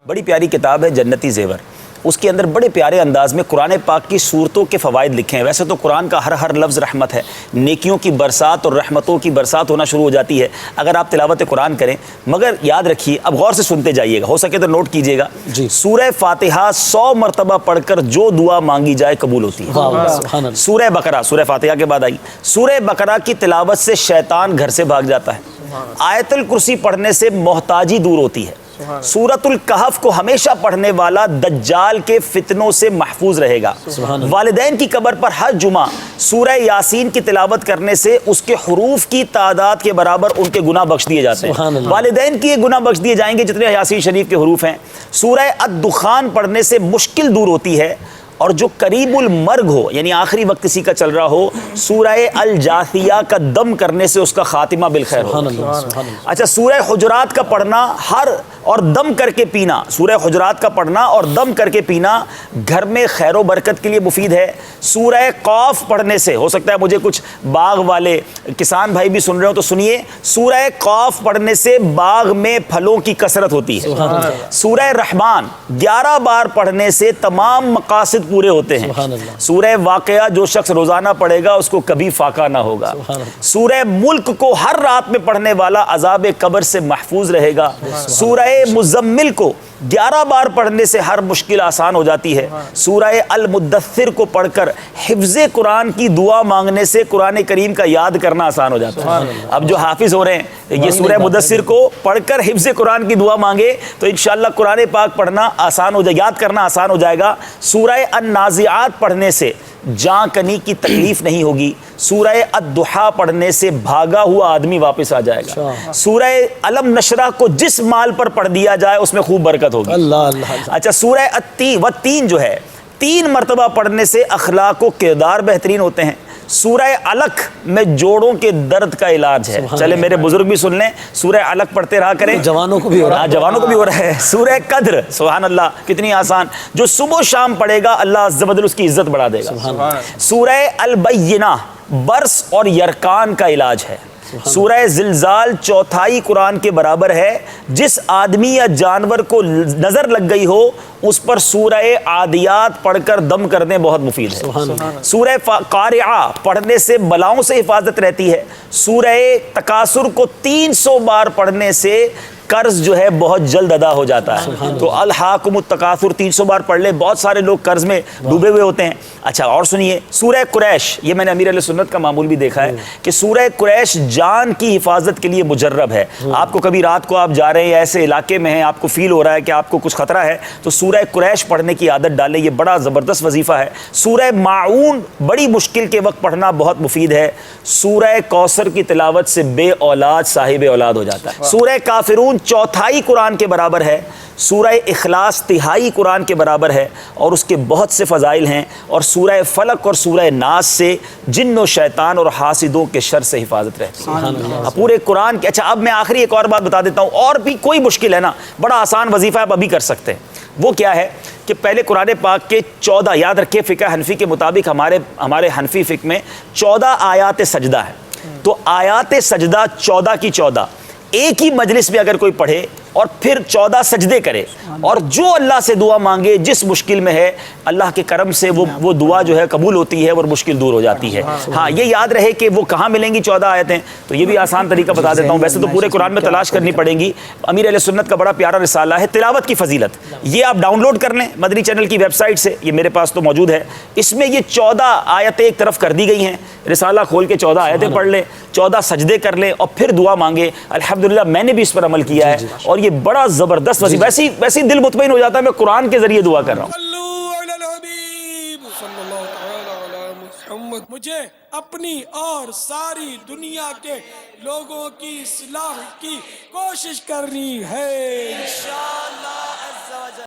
بڑی پیاری کتاب ہے جنتی زیور. اس کے اندر بڑے پیارے انداز میں قرآن پاک کی صورتوں کے فوائد لکھے ہیں. ویسے تو قرآن کا ہر لفظ رحمت ہے, نیکیوں کی برسات اور رحمتوں کی برسات ہونا شروع ہو جاتی ہے اگر آپ تلاوت قرآن کریں. مگر یاد رکھیے, اب غور سے سنتے جائیے گا, ہو سکے تو نوٹ کیجیے گا. سورہ فاتحہ 100 مرتبہ پڑھ کر جو دعا مانگی جائے قبول ہوتی ہے. سورہ بقرہ سورہ فاتحہ کے بعد آئی. سورہ بقرہ کی تلاوت سے شیطان گھر سے بھاگ جاتا ہے. آیت الکرسی پڑھنے سے محتاجی دور ہوتی ہے. سورۃ الکہف کو ہمیشہ پڑھنے والا دجال کے فتنوں سے محفوظ رہے گا. والدین کی قبر پر ہر جمعہ سورہ یاسین کی تلاوت کرنے سے اس کے حروف کی تعداد کے برابر ان کے گناہ بخش دیے جاتے ہیں. والدین کی گناہ بخش دیے جائیں گے جتنے یاسین شریف کے حروف ہیں. سورہ الدخان پڑھنے سے مشکل دور ہوتی ہے. اور جو قریب المرگ ہو, یعنی آخری وقت کسی کا چل رہا ہو, سورہ الجاثیہ کا دم کرنے سے اس کا خاتمہ بالخیر ہو. اچھا, سورہ حجرات کا پڑھنا اور دم کر کے پینا, سورہ حجرات کا پڑھنا اور دم کر کے پینا گھر میں خیر و برکت کے لیے مفید ہے. سورہ قاف پڑھنے سے, ہو سکتا ہے مجھے کچھ باغ والے کسان بھائی بھی سن رہے ہو تو سنیے, سورہ قاف پڑھنے سے باغ میں پھلوں کی کثرت ہوتی ہے. سورہ رحمان 11 بار پڑھنے سے تمام مقاصد پورے ہوتے ہیں. سورہ واقعہ جو شخص روزانہ پڑھے گا اس کو کبھی فاقہ نہ ہوگا. سورہ ملک کو ہر رات میں پڑھنے والا عذاب قبر سے محفوظ رہے گا. سورہ مزمل کو 11 بار پڑھنے سے ہر مشکل آسان ہو جاتی ہے. سورہ المدثر کو پڑھ کر حفظ قرآن کی دعا مانگنے سے قرآن کریم کا یاد کرنا آسان ہو جاتا ہے. اب جو حافظ ہو رہے ہیں یہ سورہ مدثر کو پڑھ کر حفظ قرآن کی دعا مانگے تو انشاءاللہ قرآن پاک پڑھنا آسان ہو جائے, یاد کرنا آسان ہو جائے گا. سورہ النازعات پڑھنے سے جاں کنی کی تکلیف نہیں ہوگی. سورہ الضحیٰ پڑھنے سے بھاگا ہوا آدمی واپس آ جائے گا. سورہ علم نشرہ کو جس مال پر پڑھ دیا جائے اس میں خوب برکت ہوگی. اچھا, سورہ التین جو ہے 3 مرتبہ پڑھنے سے اخلاق و کردار بہترین ہوتے ہیں. سورہ علق میں جوڑوں کے درد کا علاج ہے. چلے میرے بزرگ بھی سن لیں, سورہ علق پڑھتے رہا کریں, جوانوں کو بھی ہو رہا ہے. سورہ قدر, سبحان اللہ, کتنی آسان, جو صبح و شام پڑھے گا اللہ عز و جل اس کی عزت بڑھا دے گا. سورہ البینہ برس اور یرکان کا علاج ہے. سورہ زلزال 4تھائی قرآن کے برابر ہے. جس آدمی یا جانور کو نظر لگ گئی ہو اس پر سورہ عادیات پڑھ کر دم کرنے بہت مفید ہے. سورہ قارعہ پڑھنے سے بلاؤں سے حفاظت رہتی ہے. سورہ تکاثر کو 300 بار پڑھنے سے قرض جو ہے بہت جلد ادا ہو جاتا ہے. تو الہاکم التکاثر 300 بار پڑھ لے, بہت سارے لوگ قرض میں ڈوبے ہوئے ہوتے ہیں. اچھا, اور سنیے سورہ قریش, یہ میں نے امیر علیہ سنت کا معمول بھی دیکھا ہے کہ سورہ قریش جان کی حفاظت کے لیے مجرب ہے. آپ کو کبھی رات کو آپ جا رہے ہیں ایسے علاقے میں ہیں, آپ کو فیل ہو رہا ہے کہ آپ کو کچھ خطرہ ہے, تو سورہ قریش پڑھنے کی عادت ڈالیں, یہ بڑا زبردست وظیفہ ہے. سورہ ماعون بڑی مشکل کے وقت پڑھنا بہت مفید ہے. سورہ کوثر کی تلاوت سے بے اولاد صاحب اولاد ہو جاتا ہے. سورہ کافرون 4تھائی قرآن کے برابر ہے. سورہ اخلاص 1/3 قرآن کے برابر ہے اور اس کے بہت سے فضائل ہیں. اور سورہ فلق اور سورہ ناس سے جن و شیطان اور حاسدوں کے شر سے حفاظت رہتی ہے پورے قرآن کے. اچھا, اب میں آخری ایک اور بات بتا دیتا ہوں, اور بھی کوئی مشکل ہے نا, بڑا آسان وظیفہ آپ ابھی کر سکتے ہیں. وہ کیا ہے کہ پہلے قرآن پاک کے 14, یاد رکھیں فقہ حنفی کے مطابق ہمارے حنفی فقہ میں 14 آیات سجدہ ہے. تو آیات سجدہ 14 کی 14 ایک ہی مجلس میں اگر کوئی پڑھے اور پھر 14 سجدے کرے اور جو اللہ سے دعا مانگے جس مشکل میں ہے, اللہ کے کرم سے وہ دعا جو ہے قبول ہوتی ہے اور مشکل دور ہو جاتی ہے. ہاں, یہ یاد رہے کہ وہ کہاں ملیں گی 14 آیتیں, تو یہ بھی آسان طریقہ بتا دیتا ہوں. ویسے تو پورے قرآن میں تلاش کرنی پڑیں گی. امیر علیہ سنت کا بڑا پیارا رسالہ ہے تلاوت کی فضیلت, یہ آپ ڈاؤن لوڈ کر لیں مدنی چینل کی ویب سائٹ سے, یہ میرے پاس تو موجود ہے. اس میں یہ 14 آیتیں ایک طرف کر دی گئی ہیں. رسالہ کھول کے 14 آیتیں پڑھ لیں, 14 سجدے کر لیں اور پھر دعا مانگے. الحمدللہ میں نے بھی اس پر عمل کیا ہے اور یہ بڑا زبردست وظیفہ. ویسی دل مطمئن ہو جاتا ہے میں قرآن کے ذریعے دعا کر رہا ہوں. مجھے اپنی اور ساری دنیا کے لوگوں کی اصلاح کی کوشش کرنی ہے انشاءاللہ.